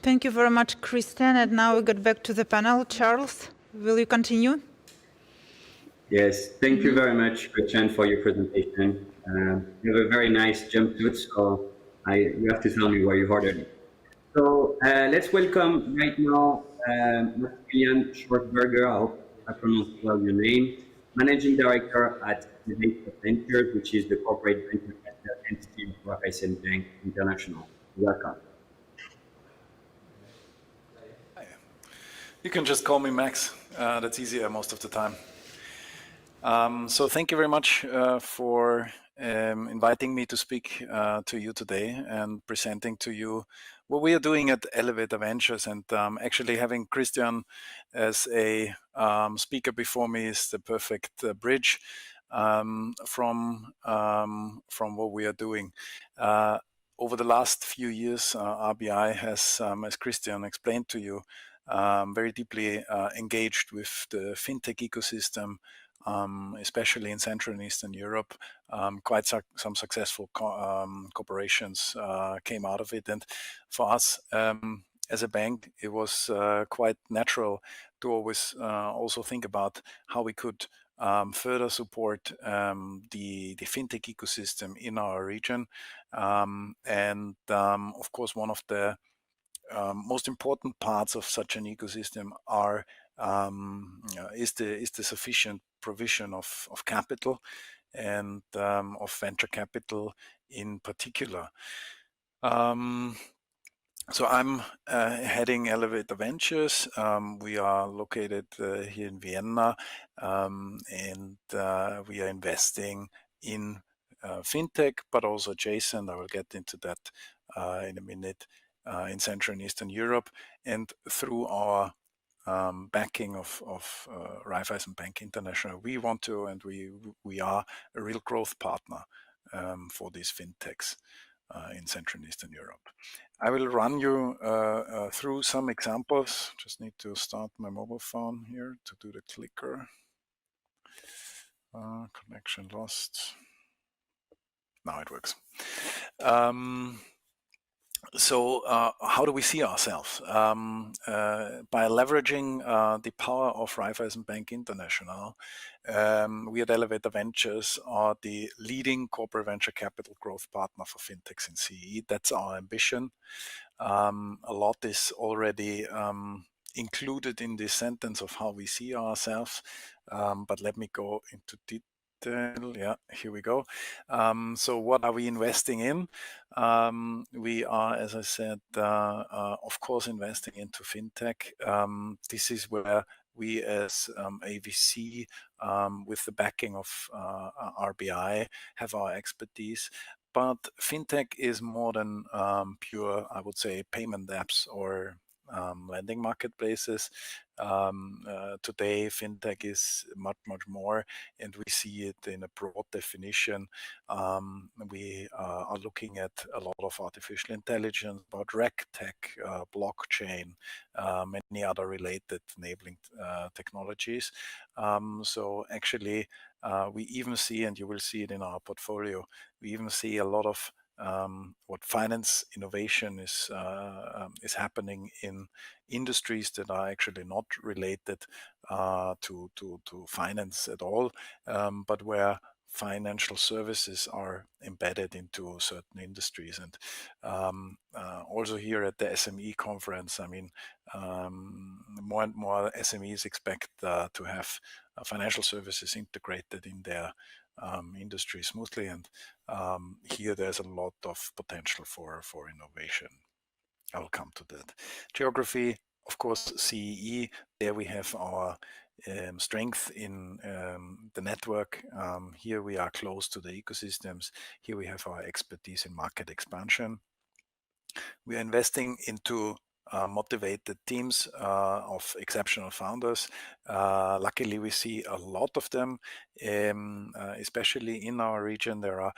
Thank you very much, Christian. And now we get back to the panel. Charles, will you continue? Yes, thank you very much, Christian, for your presentation. You have a very nice jumpsuit, so you have to tell me where you've ordered it. So let's welcome right now Maximilian Schausberger. I hope I pronounced well your name, Managing Director at CEE20 Ventures, which is the corporate venture capital entity of Raiffeisen Bank International. Welcome. You can just call me Max. That's easier most of the time. So thank you very much for inviting me to speak to you today and presenting to you what we are doing at Elevator Ventures. And actually having Christian as a speaker before me is the perfect bridge from what we are doing. Over the last few years, RBI has, as Christian explained to you, very deeply engaged with the fintech ecosystem, especially in Central and Eastern Europe. Quite some successful corporations came out of it. And for us, as a bank, it was quite natural to always also think about how we could further support the fintech ecosystem in our region. Of course, one of the most important parts of such an ecosystem is the sufficient provision of capital and of venture capital in particular. So I'm heading Elevator Ventures. We are located here in Vienna, and we are investing in fintech, but also adjacent. I will get into that in a minute. In Central and Eastern Europe, and through our backing of Raiffeisen Bank International, we want to, and we are a real growth partner for these fintechs in Central and Eastern Europe. I will run you through some examples. Just need to start my mobile phone here to do the clicker. Connection lost. Now it works. So how do we see ourselves? By leveraging the power of Raiffeisen Bank International, we at Elevator Ventures are the leading corporate venture capital growth partner for fintechs in CEE. That's our ambition. A lot is already included in this sentence of how we see ourselves, but let me go into detail. Yeah, here we go. So what are we investing in? We are, as I said, of course, investing into fintech. This is where we as AVC, with the backing of RBI, have our expertise. But fintech is more than pure, I would say, payment apps or lending marketplaces. Today, fintech is much more, and we see it in a broad definition. We are looking at a lot of artificial intelligence, about RegTech, blockchain, many other related enabling technologies. So actually, we even see, and you will see it in our portfolio, we even see a lot of what finance innovation is happening in industries that are actually not related to finance at all, but where financial services are embedded into certain industries. And also here at the SME conference, I mean, more and more SMEs expect to have financial services integrated in their industry smoothly, and here there's a lot of potential for innovation. I will come to that. Geography, of course, CEE. There we have our strength in the network. Here we are close to the ecosystems. Here we have our expertise in market expansion. We are investing into motivated teams of exceptional founders. Luckily, we see a lot of them, especially in our region. There are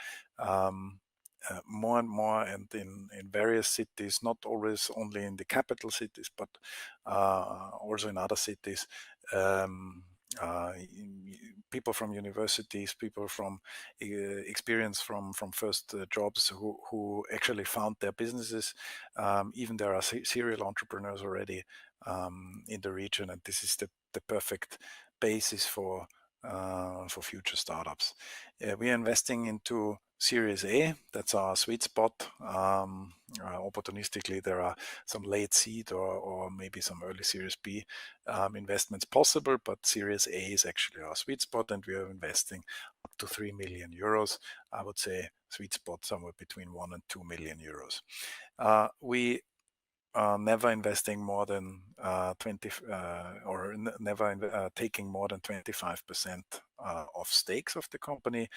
more and more, and in various cities, not always only in the capital cities, but also in other cities. people from universities, people from experience from first jobs who actually found their businesses. Even there are serial entrepreneurs already in the region, and this is the perfect basis for future startups. We are investing into Series A. That's our sweet spot. Opportunistically, there are some late seed or maybe some early Series B investments possible, but Series A is actually our sweet spot, and we are investing up to 3 million euros. I would say sweet spot somewhere between 1 and 2 million euros. We never investing more than 20 or never taking more than 25% of stakes of the company.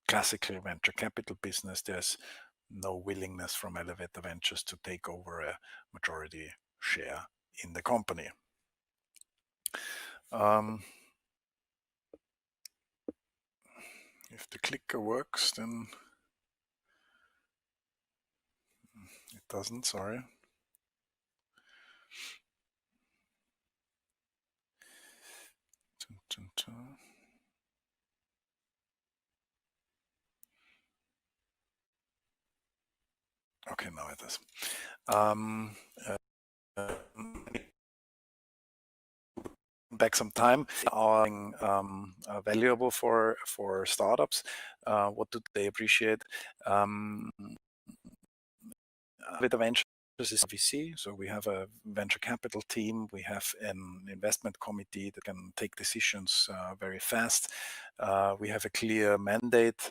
Classical venture capital business, there's no willingness from Elevator Ventures to take over a majority share in the company. If the clicker works, then it doesn't, sorry. Okay, now it is. Back some time are valuable for startups. What do they appreciate? With the ventures is VC, so we have a venture capital team. We have an investment committee that can take decisions very fast. We have a clear mandate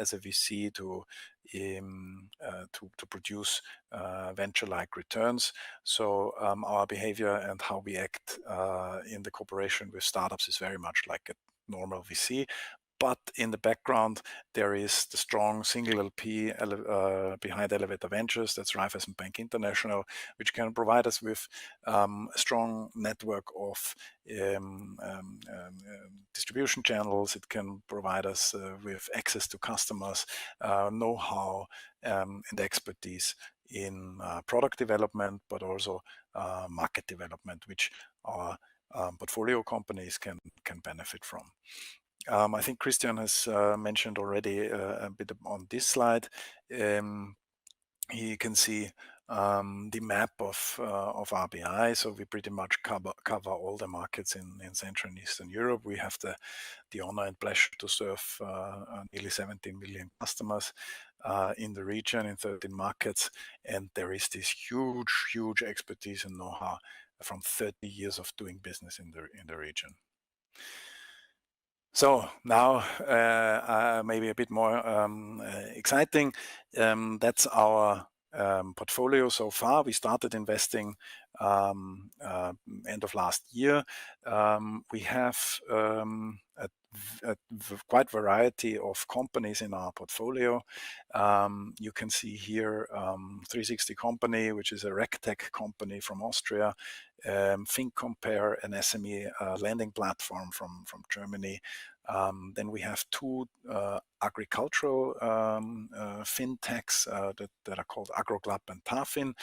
as a VC to produce venture-like returns. So our behavior and how we act in the cooperation with startups is very much like a normal VC. But in the background, there is the strong single LP behind Elevator Ventures, that's Raiffeisen Bank International, which can provide us with a strong network of distribution channels. It can provide us with access to customers, know-how, and expertise in product development, but also market development, which our portfolio companies can benefit from. I think Christian has mentioned already a bit on this slide. You can see the map of RBI. So we pretty much cover all the markets in Central and Eastern Europe. We have the honor and pleasure to serve nearly 17 million customers in the region in 13 markets, and there is this huge expertise and know-how from 30 years of doing business in the region. So now maybe a bit more exciting. That's our portfolio so far. We started investing end of last year. We have a quite variety of companies in our portfolio. You can see here 360 Company, which is a RegTech company from Austria, FinCompare, an SME lending platform from Germany. Then we have two agricultural Fintechs that are called AgroClub and Tafin,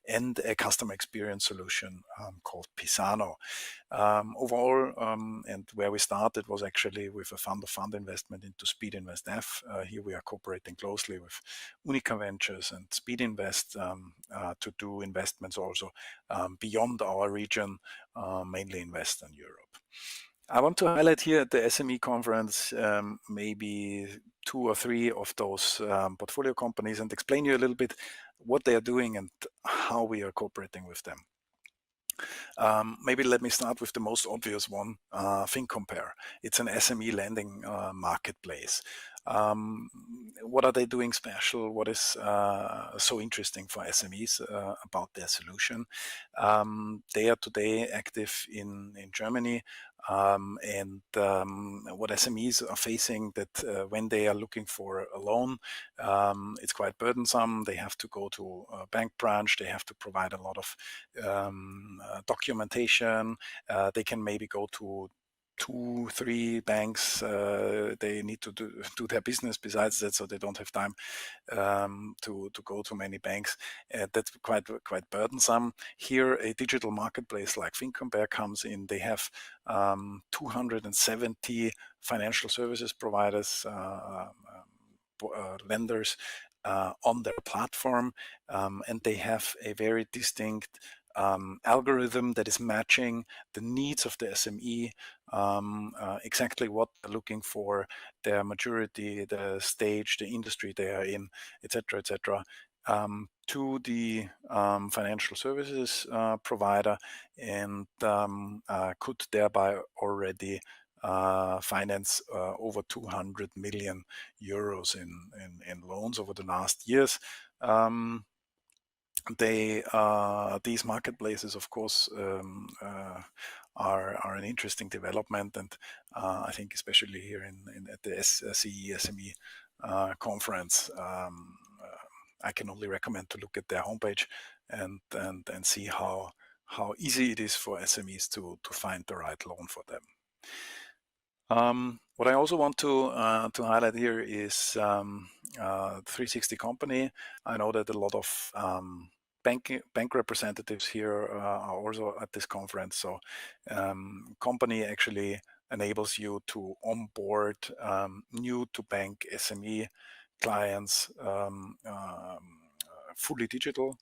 and a customer experience solution called Pisano. Overall, and where we started was actually with a fund-of-fund investment into Speed Invest F. Here we are cooperating closely with Unica Ventures and Speed Invest to do investments also beyond our region, mainly in Western Europe. I want to highlight here at the SME conference maybe 2 or 3 of those portfolio companies and explain you a little bit what they are doing and how we are cooperating with them. Maybe let me start with the most obvious one, FinCompare. It's an SME lending marketplace. What are they doing special? What is so interesting for SMEs about their solution? They are today active in Germany, and what SMEs are facing that when they are looking for a loan, it's quite burdensome. They have to go to a bank branch. They have to provide a lot of documentation. They can maybe go to 2-3 banks. They need to do their business besides that, so they don't have time to go to many banks. That's quite burdensome. Here, a digital marketplace like Finkenberg comes in. They have 270 financial services providers, lenders on their platform, and they have a very distinct algorithm that is matching the needs of the SME, exactly what they're looking for, their maturity, the stage, the industry they are in, etc., etc., to the financial services provider, and could thereby already finance over 200 million euros in loans over the last years. These marketplaces, of course, are an interesting development, and I think especially here at the CEE SME conference, I can only recommend to look at their homepage and see how easy it is for SMEs to find the right loan for them. What I also want to highlight here is 360 company. I know that a lot of bank representatives here are also at this conference. So company actually enables you to onboard new to bank SME clients fully digital.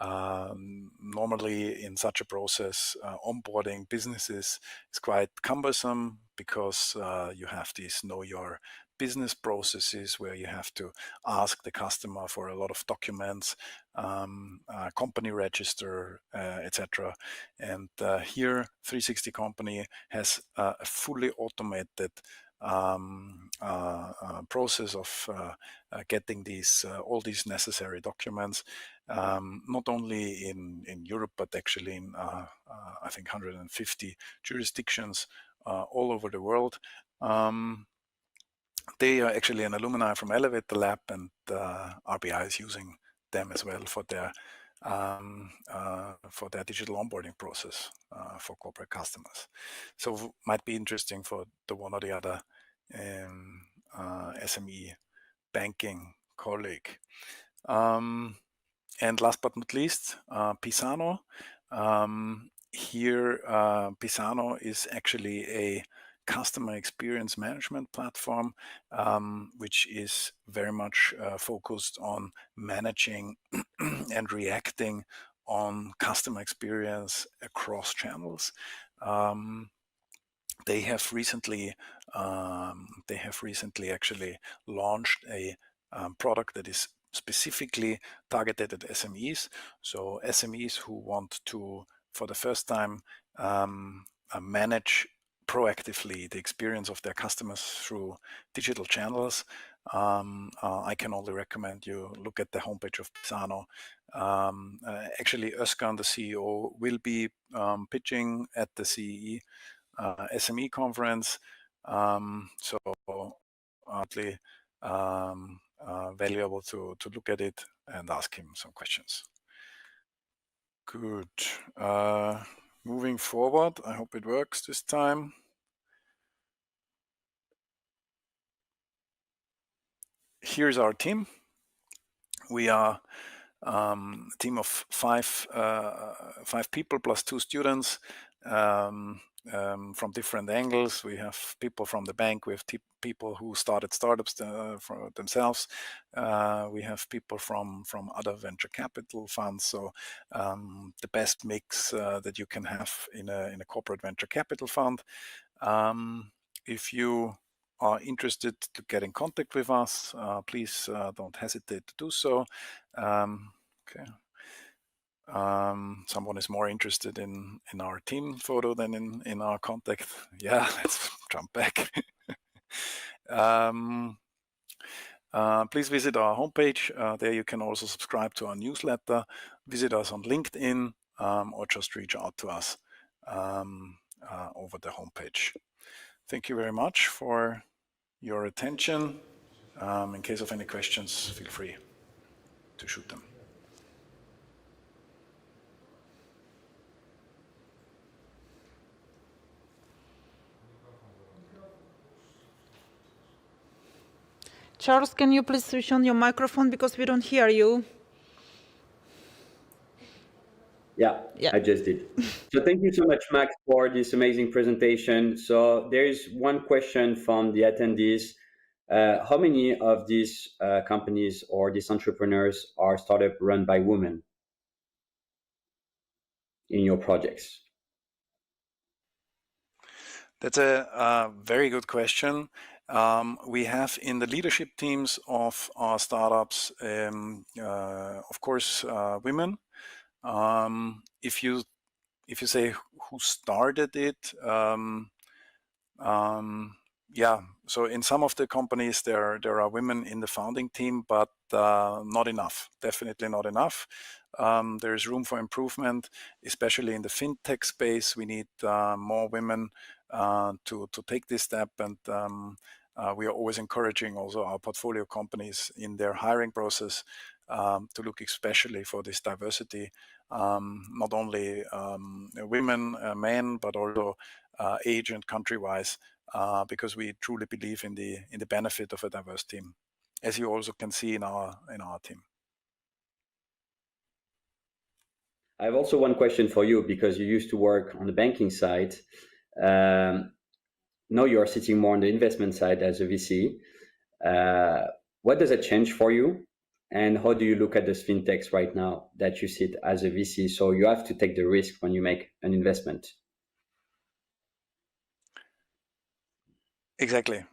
Normally in such a process, onboarding businesses is quite cumbersome because you have these know your business processes where you have to ask the customer for a lot of documents, company register, etc. And here 360 company has a fully automated process of getting these all these necessary documents, not only in Europe but actually in I think 150 jurisdictions all over the world. They are actually an alumni from Elevator Lab, and RBI is using them as well for their digital onboarding process for corporate customers. So might be interesting for the one or the other SME banking colleague. And last but not least, Pisano. Here, Pisano is actually a customer experience management platform, which is very much focused on managing and reacting on customer experience across channels. They have recently actually launched a product that is specifically targeted at SMEs. So SMEs who want to, for the first time, manage proactively the experience of their customers through digital channels. I can only recommend you look at the homepage of Pisano. Actually, Özkan, the CEO, will be pitching at the CEE SME conference. So valuable to look at it and ask him some questions. Good. Moving forward, I hope it works this time. Here's our team. We are a team of five people plus 2 students from different angles. We have people from the bank. We have people who started startups for themselves. We have people from other venture capital funds. So the best mix that you can have in a corporate venture capital fund. If you are interested to get in contact with us, please don't hesitate to do so. Okay. Someone is more interested in our team photo than in our contact. Yeah, let's jump back. Please visit our homepage. There you can also subscribe to our newsletter, visit us on LinkedIn, or just reach out to us over the homepage. Thank you very much for your attention. In case of any questions, feel free to shoot them. Charles, can you please switch on your microphone because we don't hear you? Yeah, I just did. So thank you so much, Max, for this amazing presentation. So there is one question from the attendees. How many of these companies or these entrepreneurs are startup run by women in your projects? That's a very good question. We have in the leadership teams of our startups, of course, women. If you say who started it, yeah. So in some of the companies there are women in the founding team, but not enough. Definitely not enough. There is room for improvement, especially in the fintech space. We need more women to take this step, and we are always encouraging also our portfolio companies in their hiring process to look especially for this diversity, not only women, men, but also age and country-wise, because we truly believe in the benefit of a diverse team, as you also can see in our team. I have also one question for you, because you used to work on the banking side. Now you are sitting more on the investment side as a VC. What does it change for you? And how do you look at this fintechs right now that you sit as a VC? So you have to take the risk when you make an investment. Exactly.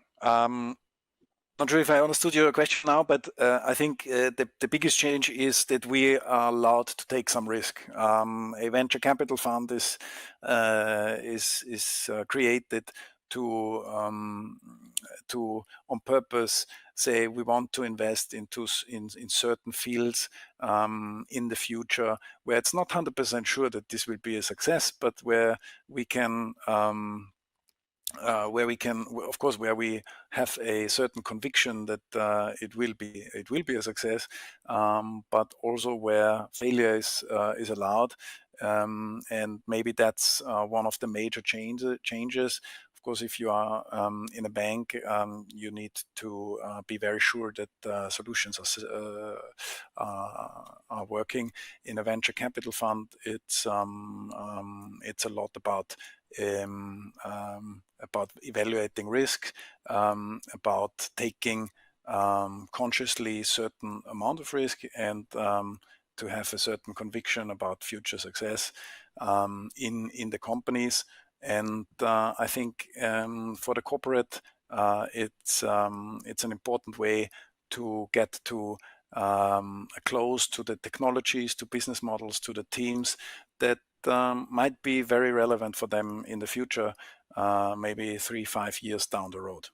Not sure if I understood your question now, but I think the biggest change is that we are allowed to take some risk. A venture capital fund is created to on purpose say we want to invest in certain fields in the future where it's not 100% sure that this will be a success, but where we can. Of course, where we have a certain conviction that it will be a success, but also where failure is allowed, and maybe that's one of the major changes. Of course, if you are in a bank, you need to be very sure that solutions are working. In a venture capital fund, it's a lot about evaluating risk, about taking consciously certain amount of risk, and to have a certain conviction about future success in the companies. And I think for the corporate, it's an important way to get to close to the technologies, to business models, to the teams that might be very relevant for them in the future, maybe 3-5 years down the road.